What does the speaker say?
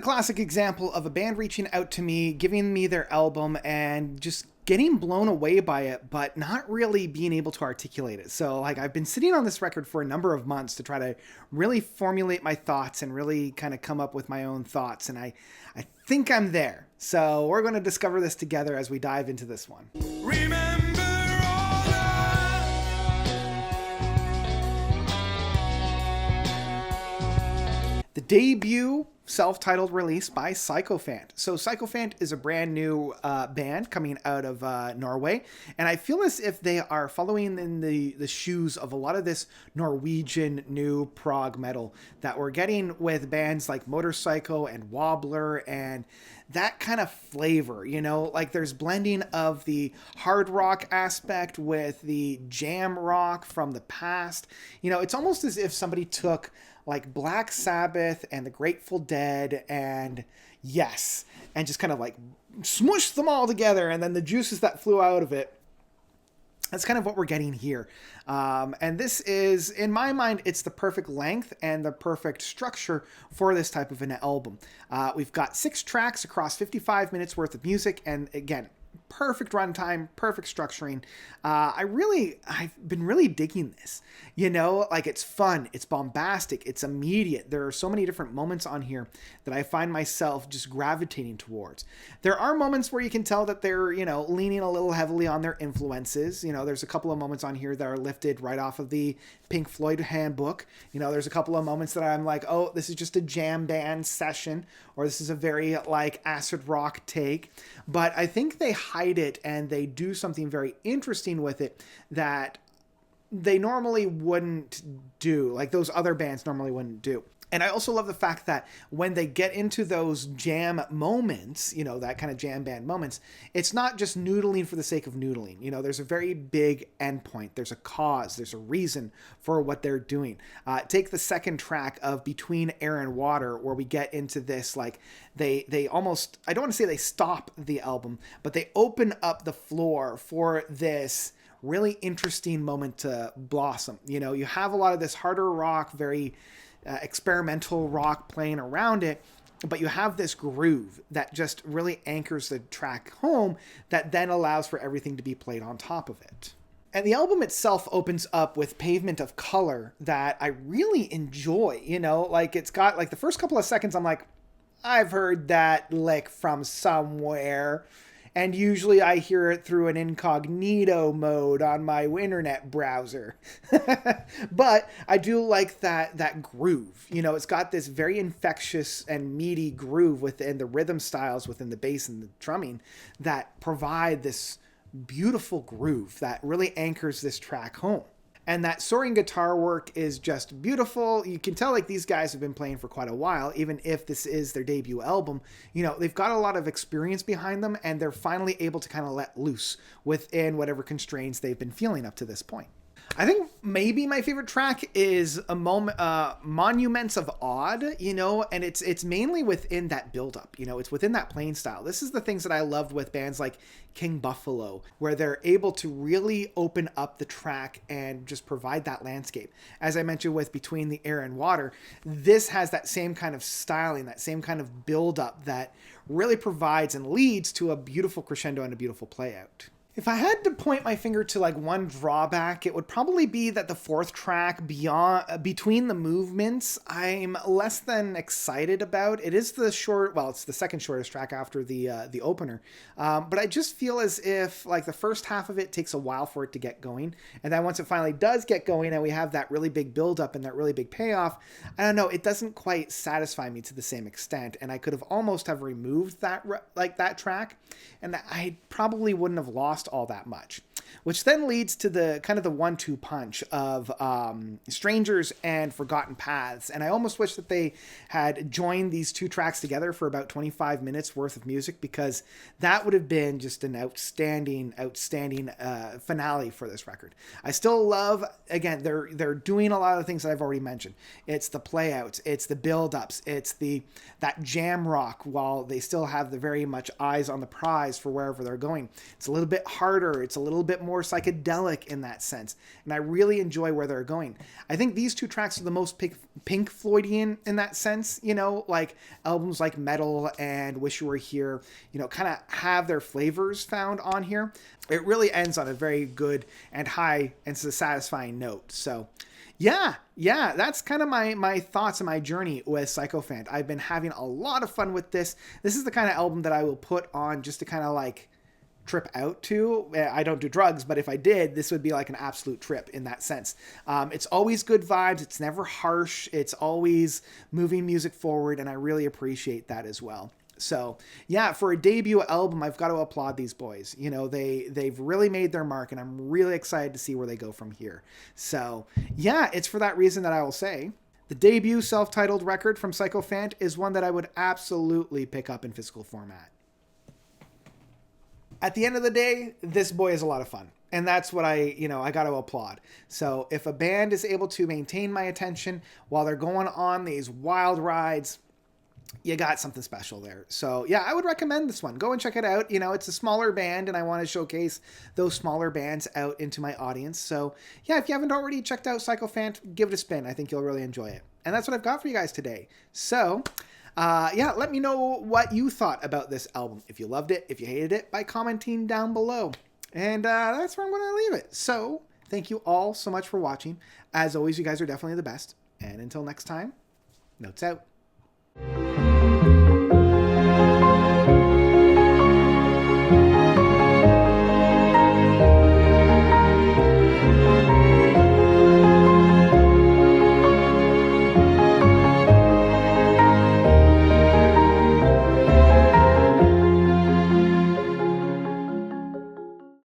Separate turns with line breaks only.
a classic example of a band reaching out to me, giving me their album, and just getting blown away by it, but not really being able to articulate it. So like I've been sitting on this record for a number of months to try to really formulate my thoughts and really kind of come up with my own thoughts. And I think I'm there. So we're going to discover this together as we dive into this one.
Remember all
The debut self-titled release by Sykofant. So Sykofant is a brand new band coming out of Norway, and I feel as if they are following in the shoes of a lot of this Norwegian new prog metal that we're getting with bands like Motorpsycho and Wobbler and that kind of flavor, you know, like there's blending of the hard rock aspect with the jam rock from the past. You know, it's almost as if somebody took like Black Sabbath and the Grateful Dead and Yes, and just kind of like smushed them all together, and then the juices that flew out of it. That's kind of what we're getting here. And this is, in my mind, it's the perfect length and the perfect structure for this type of an album. We've got 6 tracks across 55 minutes worth of music, and again, perfect runtime, perfect structuring. I've been really digging this. You know, like it's fun, it's bombastic, it's immediate. There are so many different moments on here that I find myself just gravitating towards. There are moments where you can tell that they're, you know, leaning a little heavily on their influences. You know, there's a couple of moments on here that are lifted right off of the Pink Floyd handbook. You know, there's a couple of moments that I'm like, oh, this is just a jam band session, or this is a very like acid rock take. But I think they hide it and they do something very interesting with it that they normally wouldn't do, like those other bands normally wouldn't do. And I also love the fact that when they get into those jam moments, you know, that kind of jam band moments, it's not just noodling for the sake of noodling. You know, there's a very big endpoint. There's a cause. There's a reason for what they're doing. Take the second track of Between Air and Water, where we get into this, like, they almost, I don't want to say they stop the album, but they open up the floor for this really interesting moment to blossom. You know, you have a lot of this harder rock, very experimental rock playing around it, but you have this groove that just really anchors the track home that then allows for everything to be played on top of it. And the album itself opens up with Pavement of Color that I really enjoy. You know, like it's got like the first couple of seconds I'm like, I've heard that lick from somewhere. And usually I hear it through an incognito mode on my internet browser. But I do like that groove. You know, it's got this very infectious and meaty groove within the rhythm styles, within the bass and the drumming, that provide this beautiful groove that really anchors this track home. And that soaring guitar work is just beautiful. You can tell like these guys have been playing for quite a while, even if this is their debut album. You know, they've got a lot of experience behind them, and they're finally able to kind of let loose within whatever constraints they've been feeling up to this point. I think maybe my favorite track is a moment, Monuments of Odd, you know, and it's mainly within that buildup, you know, it's within that playing style. This is the things that I loved with bands like King Buffalo, where they're able to really open up the track and just provide that landscape. As I mentioned with Between the Air and Water, this has that same kind of styling, that same kind of buildup that really provides and leads to a beautiful crescendo and a beautiful play out. If I had to point my finger to like one drawback, it would probably be that the fourth track, Between the Movements, I'm less than excited about. It is the short, well, it's the second shortest track after the opener. But I just feel as if like the first half of it takes a while for it to get going. And then once it finally does get going and we have that really big buildup and that really big payoff, I don't know, it doesn't quite satisfy me to the same extent. And I could have almost have removed that track, and I probably wouldn't have lost all that much, which then leads to the kind of the 1-2 punch of Strangers and Forgotten Paths. And I almost wish that they had joined these two tracks together for about 25 minutes worth of music, because that would have been just an outstanding finale for this record. I still love, again, they're doing a lot of the things that I've already mentioned. It's the playouts, it's the build-ups, it's that jam rock, while they still have the very much eyes on the prize for wherever they're going. It's a little bit harder, it's a little bit bit more psychedelic in that sense. And I really enjoy where they're going. I think these two tracks are the most Pink Floydian in that sense, you know, like albums like Metal and Wish You Were Here, you know, kind of have their flavors found on here. It really ends on a very good and high and satisfying note. So yeah, that's kind of my thoughts and my journey with Sykofant. I've been having a lot of fun with this. This is the kind of album that I will put on just to kind of like trip out to. I don't do drugs, but if I did, this would be like an absolute trip in that sense. It's always good vibes. It's never harsh. It's always moving music forward, and I really appreciate that as well. So yeah, for a debut album, I've got to applaud these boys. You know, they've really made their mark, and I'm really excited to see where they go from here. So yeah, it's for that reason that I will say the debut self-titled record from Sykofant is one that I would absolutely pick up in physical format. At the end of the day, this boy is a lot of fun. And that's what I got to applaud. So if a band is able to maintain my attention while they're going on these wild rides, you got something special there. So yeah, I would recommend this one. Go and check it out. You know, it's a smaller band, and I want to showcase those smaller bands out into my audience. So yeah, if you haven't already checked out Sykofant, give it a spin. I think you'll really enjoy it. And that's what I've got for you guys today. So yeah, let me know what you thought about this album. If you loved it, if you hated it, by commenting down below. And that's where I'm going to leave it. So thank you all so much for watching. As always, you guys are definitely the best. And until next time, notes out.